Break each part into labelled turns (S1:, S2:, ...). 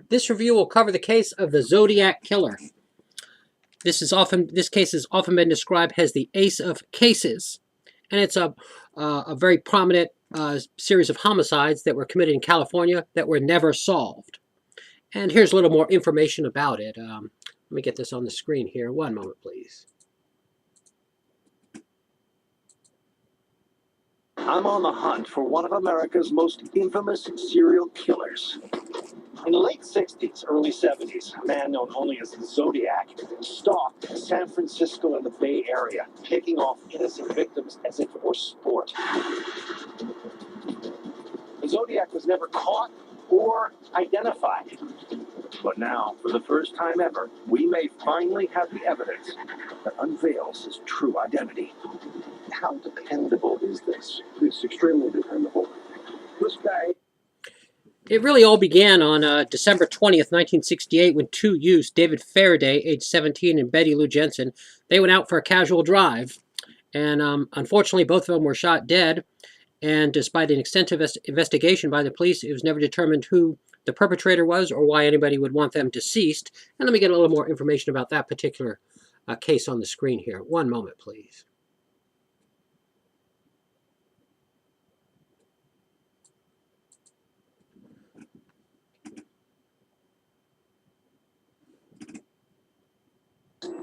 S1: This review will cover the case of the Zodiac killer. This case has often been described as the ace of cases, and it's a very prominent series of homicides that were committed in California that were never solved. And here's a little more information about it. Let me get this on the screen here. One moment, please.
S2: I'm on the hunt for one of America's most infamous serial killers. In the late 60s, early 70s, a man known only as the Zodiac stalked San Francisco and the Bay Area, picking off innocent victims as if it were sport. The Zodiac was never caught or identified. But now, for the first time ever, we may finally have the evidence that unveils his true identity. How dependable is this? It's extremely dependable. This guy...
S1: It really all began on December 20th, 1968, when two youths, David Faraday, age 17, and Betty Lou Jensen, they went out for a casual drive. And unfortunately, both of them were shot dead. And despite an extensive investigation by the police, it was never determined who the perpetrator was or why anybody would want them deceased. And let me get a little more information about that particular case on the screen here. One moment, please.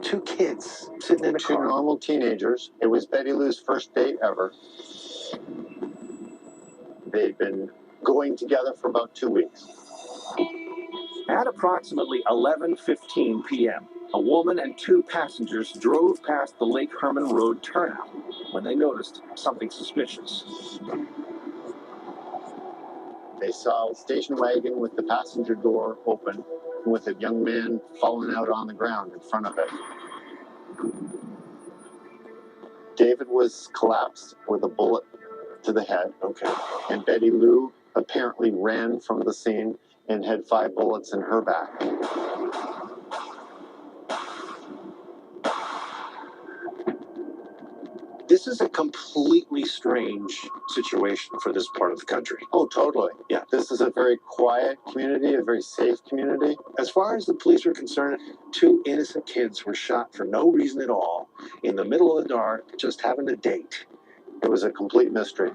S2: Two kids sitting in a
S3: Two
S2: car.
S3: normal teenagers. It was Betty Lou's first date ever. They'd been going together for about 2 weeks.
S2: At approximately 11:15 p.m., a woman and two passengers drove past the Lake Herman Road turnout when they noticed something suspicious.
S3: They saw a station wagon with the passenger door open, with a young man fallen out on the ground in front of it. David was collapsed with a bullet to the head.
S2: Okay.
S3: And Betty Lou apparently ran from the scene and had 5 bullets in her back.
S2: This is a completely strange situation for this part of the country.
S3: Oh, totally.
S2: Yeah.
S3: This is a very quiet community, a very safe community.
S2: As far as the police were concerned, two innocent kids were shot for no reason at all, in the middle of the dark, just having a date.
S3: It was a complete mystery.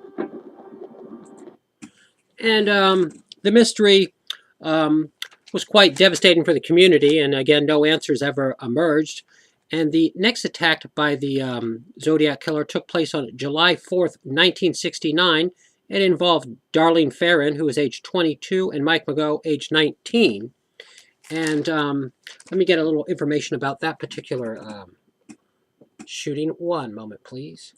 S1: And the mystery was quite devastating for the community, and again, no answers ever emerged. And the next attack by the Zodiac killer took place on July 4th, 1969. It involved Darlene Ferrin, who was age 22, and Mike Mageau, age 19. And let me get a little information about that particular shooting. One moment, please.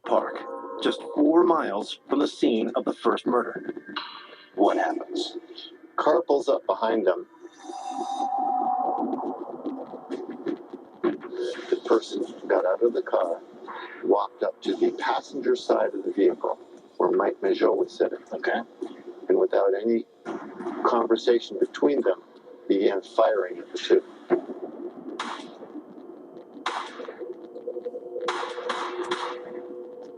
S2: Park, just 4 miles from the scene of the first murder. What happens?
S3: Car pulls up behind them. The person got out of the car, walked up to the passenger side of the vehicle where Mike Mageau was sitting.
S2: Okay.
S3: And without any conversation between them, began firing at the two.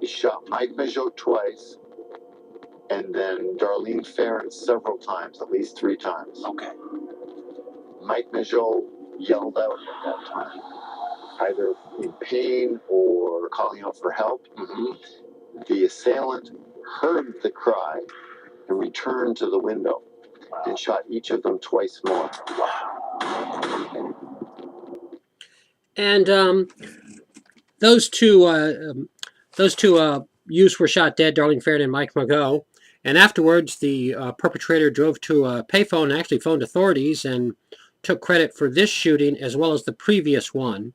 S3: He shot Mike Mageau twice, and then Darlene Ferrin several times, at least 3 times.
S2: Okay.
S3: Mike Mageau yelled out at that time, either in pain or calling out for help.
S2: Mm-hmm.
S3: The assailant heard the cry and returned to the window and shot each of them twice more.
S1: And those two youths were shot dead, Darlene Ferrin and Mike Mageau. And afterwards, the perpetrator drove to a payphone and actually phoned authorities and took credit for this shooting as well as the previous one,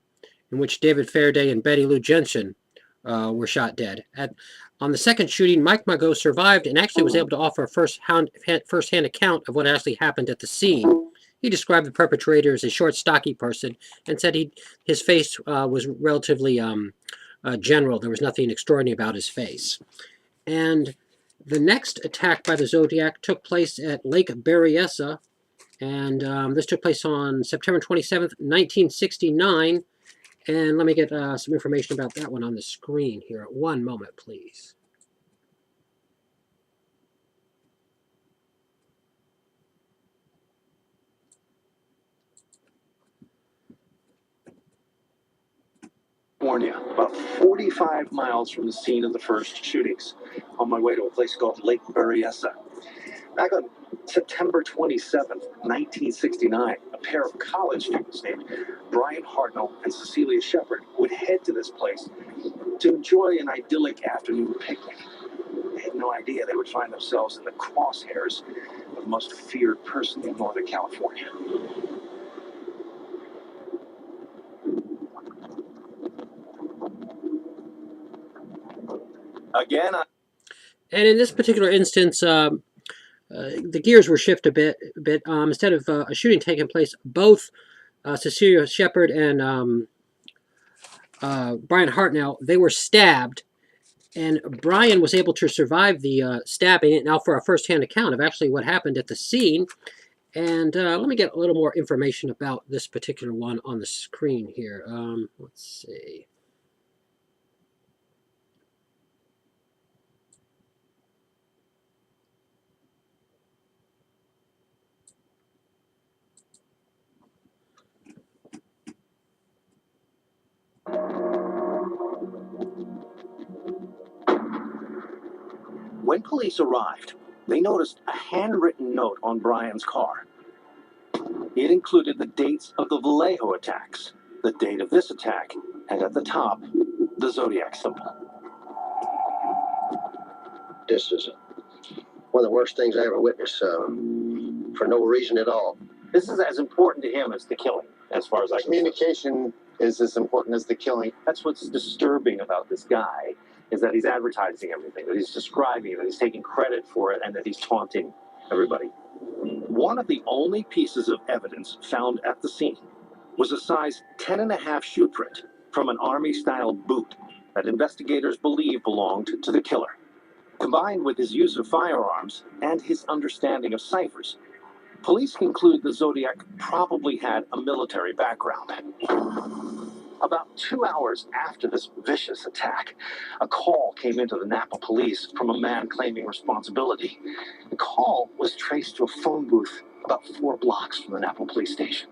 S1: in which David Faraday and Betty Lou Jensen were shot dead. On the second shooting, Mike Mageau survived and actually was able to offer a first-hand account of what actually happened at the scene. He described the perpetrator as a short, stocky person and said his face was relatively general. There was nothing extraordinary about his face. And the next attack by the Zodiac took place at Lake Berryessa, and this took place on September 27th, 1969. And let me get some information about that one on the screen here. One moment, please.
S2: California, about 45 miles from the scene of the first shootings, on my way to a place called Lake Berryessa. Back on September 27th, 1969, a pair of college students named Brian Hartnell and Cecilia Shepard would head to this place to enjoy an idyllic afternoon picnic. They had no idea they would find themselves in the crosshairs of the most feared person in Northern California. Again,
S1: And in this particular instance, the gears were shifted a bit. Instead of a shooting taking place, both Cecilia Shepard and Brian Hartnell, they were stabbed, and Brian was able to survive the stabbing. Now, for a first-hand account of actually what happened at the scene, and let me get a little more information about this particular one on the screen here. Let's see.
S2: when police arrived, they noticed a handwritten note on Brian's car. It included the dates of the Vallejo attacks, the date of this attack, and at the top, the Zodiac symbol.
S4: This is one of the worst things I ever witnessed, for no reason at all.
S2: This is as important to him as the killing, as far as I can see.
S3: Communication is as important as the killing.
S2: That's what's disturbing about this guy, is that he's advertising everything, that he's describing it, that he's taking credit for it, and that he's taunting everybody. One of the only pieces of evidence found at the scene was a size 10.5 shoe print from an Army-style boot that investigators believe belonged to the killer. Combined with his use of firearms and his understanding of ciphers, police conclude the Zodiac probably had a military background. About 2 hours after this vicious attack, a call came into the Napa police from a man claiming responsibility. The call was traced to a phone booth about 4 blocks from the Napa police station.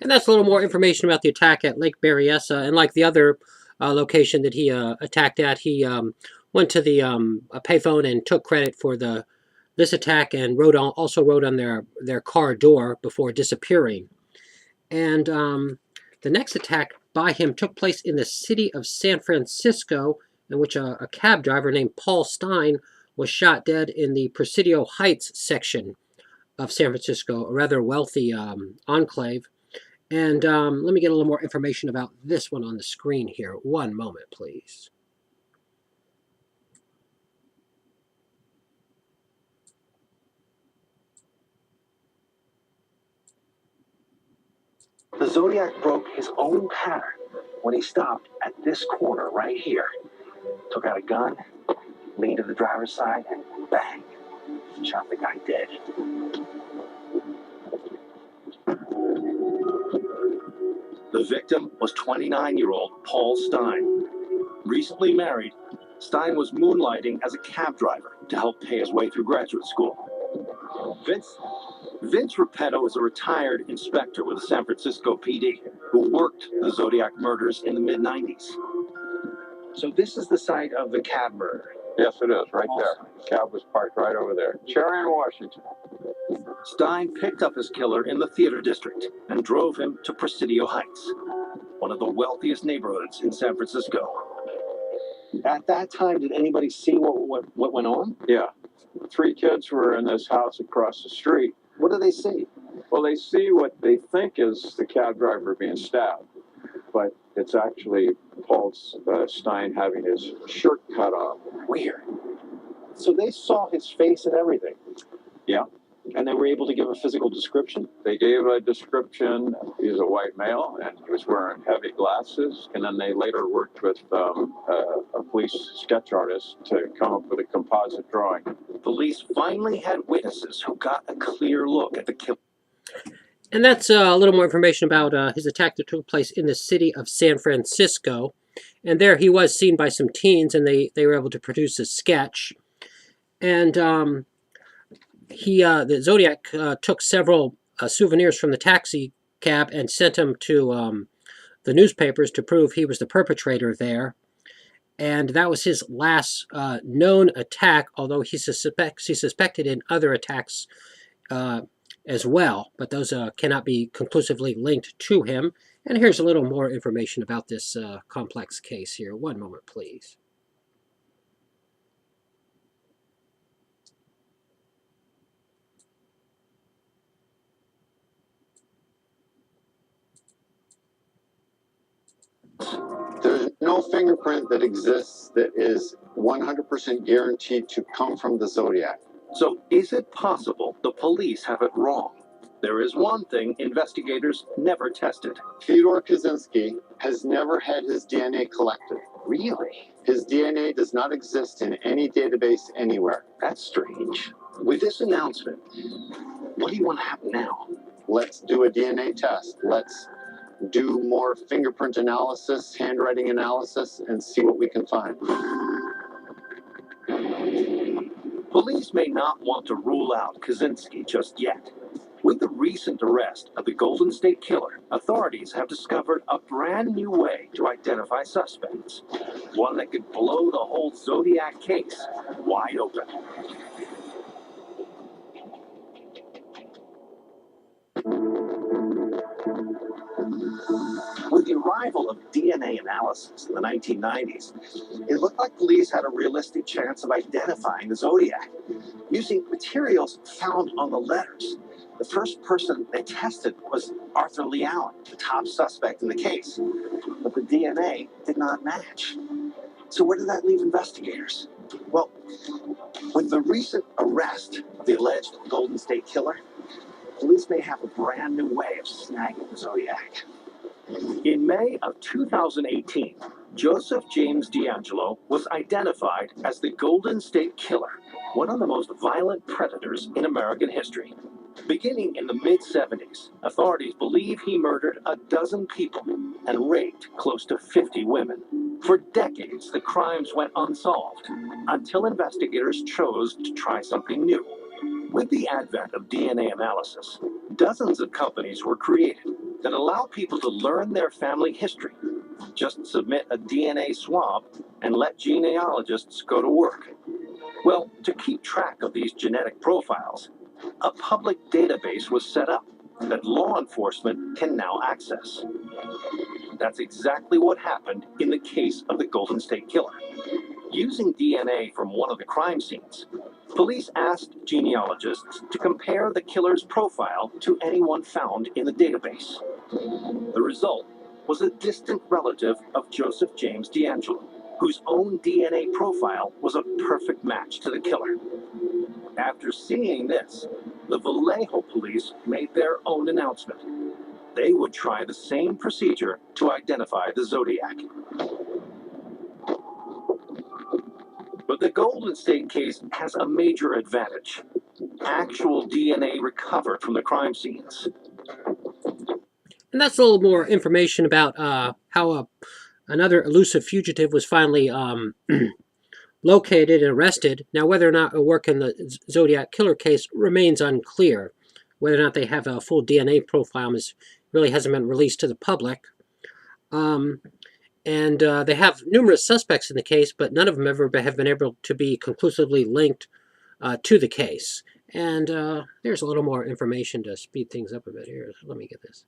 S1: And that's a little more information about the attack at Lake Berryessa. And like the other location that he attacked at, he went to the payphone and took credit for this attack, and also wrote on their car door before disappearing. And the next attack by him took place in the city of San Francisco, in which a cab driver named Paul Stein was shot dead in the Presidio Heights section of San Francisco, a rather wealthy enclave. And let me get a little more information about this one on the screen here. One moment, please.
S2: The Zodiac broke his own pattern when he stopped at this corner right here. Took out a gun, leaned to the driver's side, and bang, shot the guy dead. The victim was 29-year-old Paul Stein. Recently married, Stein was moonlighting as a cab driver to help pay his way through graduate school. Vince Repetto is a retired inspector with the San Francisco PD who worked the Zodiac murders in the mid-90s. So this is the site of the cab murder.
S5: Yes, it is, right there. Cab was parked right over there. Cherry and Washington.
S2: Stein picked up his killer in the theater district and drove him to Presidio Heights, one of the wealthiest neighborhoods in San Francisco. At that time, did anybody see what went on?
S5: Yeah. 3 kids were in this house across the street.
S2: What do they see?
S5: Well, they see what they think is the cab driver being stabbed, but it's actually Paul Stein having his shirt cut off.
S2: Weird. So they saw his face and everything.
S5: Yeah.
S2: And they were able to give a physical description?
S5: They gave a description. He's a white male, and he was wearing heavy glasses. And then they later worked with a police sketch artist to come up with a composite drawing.
S2: Police finally had witnesses who got a clear look at the killer.
S1: And that's a little more information about his attack that took place in the city of San Francisco. And there he was seen by some teens, and they were able to produce a sketch. And the Zodiac took several souvenirs from the taxi cab and sent them to the newspapers to prove he was the perpetrator there. And that was his last known attack, although he suspected in other attacks as well. But those cannot be conclusively linked to him. And here's a little more information about this complex case here. One moment, please.
S3: There's no fingerprint that exists that is 100% guaranteed to come from the Zodiac.
S2: So is it possible the police have it wrong? There is one thing investigators never tested.
S3: Fyodor Kaczynski has never had his DNA collected.
S2: Really?
S3: His DNA does not exist in any database anywhere.
S2: That's strange. With this announcement, what do you want to happen now?
S3: Let's do a DNA test. Let's do more fingerprint analysis, handwriting analysis, and see what we can find.
S2: Police may not want to rule out Kaczynski just yet. With the recent arrest of the Golden State Killer, authorities have discovered a brand new way to identify suspects. One that could blow the whole Zodiac case wide open. With the arrival of DNA analysis in the 1990s, it looked like police had a realistic chance of identifying the Zodiac. Using materials found on the letters, the first person they tested was Arthur Lee Allen, the top suspect in the case. But the DNA did not match. So where did that leave investigators? Well, with the recent arrest of the alleged Golden State Killer, police may have a brand new way of snagging the Zodiac. In May of 2018, Joseph James DeAngelo was identified as the Golden State Killer, one of the most violent predators in American history. Beginning in the mid-70s, authorities believe he murdered a dozen people and raped close to 50 women. For decades, the crimes went unsolved until investigators chose to try something new. With the advent of DNA analysis, dozens of companies were created that allow people to learn their family history. Just submit a DNA swab and let genealogists go to work. Well, to keep track of these genetic profiles, a public database was set up that law enforcement can now access. That's exactly what happened in the case of the Golden State Killer. Using DNA from one of the crime scenes, police asked genealogists to compare the killer's profile to anyone found in the database. The result was a distant relative of Joseph James DeAngelo, whose own DNA profile was a perfect match to the killer. After seeing this, the Vallejo police made their own announcement. They would try the same procedure to identify the Zodiac. But the Golden State case has a major advantage. Actual DNA recovered from the crime scenes.
S1: And that's a little more information about how another elusive fugitive was finally located and arrested. Now, whether or not it'll work in the Zodiac Killer case remains unclear. Whether or not they have a full DNA profile really hasn't been released to the public. And they have numerous suspects in the case, but none of them ever have been able to be conclusively linked to the case. And there's a little more information to speed things up a bit here. Let me get this.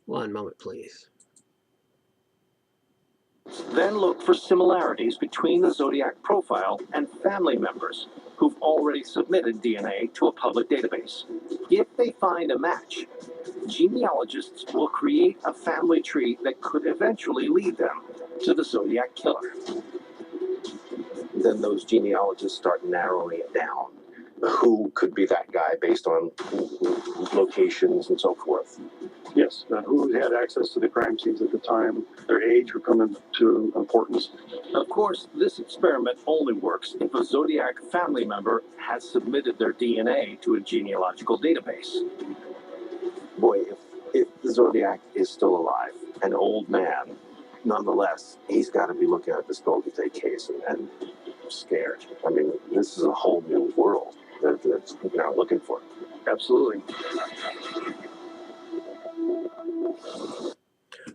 S1: One moment, please.
S2: Then look for similarities between the Zodiac profile and family members who've already submitted DNA to a public database. If they find a match, genealogists will create a family tree that could eventually lead them to the Zodiac Killer. Then those genealogists start narrowing it down
S6: who could be that guy based on locations and so forth.
S7: Yes, who had access to the crime scenes at the time, their age would come into importance.
S2: Of course, this experiment only works if a Zodiac family member has submitted their DNA to a genealogical database.
S6: Boy, if the Zodiac is still alive, an old man, nonetheless, he's got to be looking at this Golden State case and scared. I mean, this is a whole new world that's now looking for.
S7: Absolutely.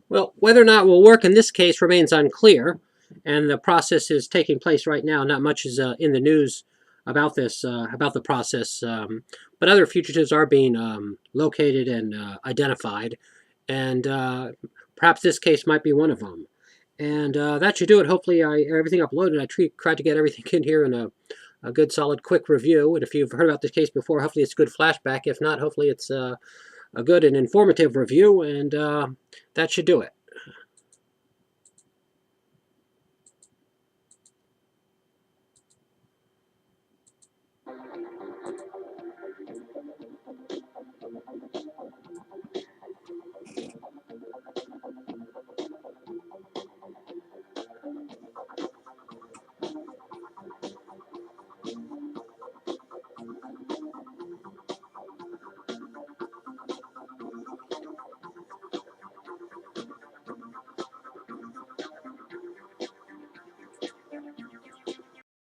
S1: Well, whether or not it will work in this case remains unclear, and the process is taking place right now. Not much is in the news about this, about the process, but other fugitives are being located and identified, and perhaps this case might be one of them. And that should do it. Hopefully, everything uploaded. I tried to get everything in here in a good, solid, quick review. And if you've heard about this case before, hopefully it's a good flashback. If not, hopefully it's a good and informative review, and that should do it.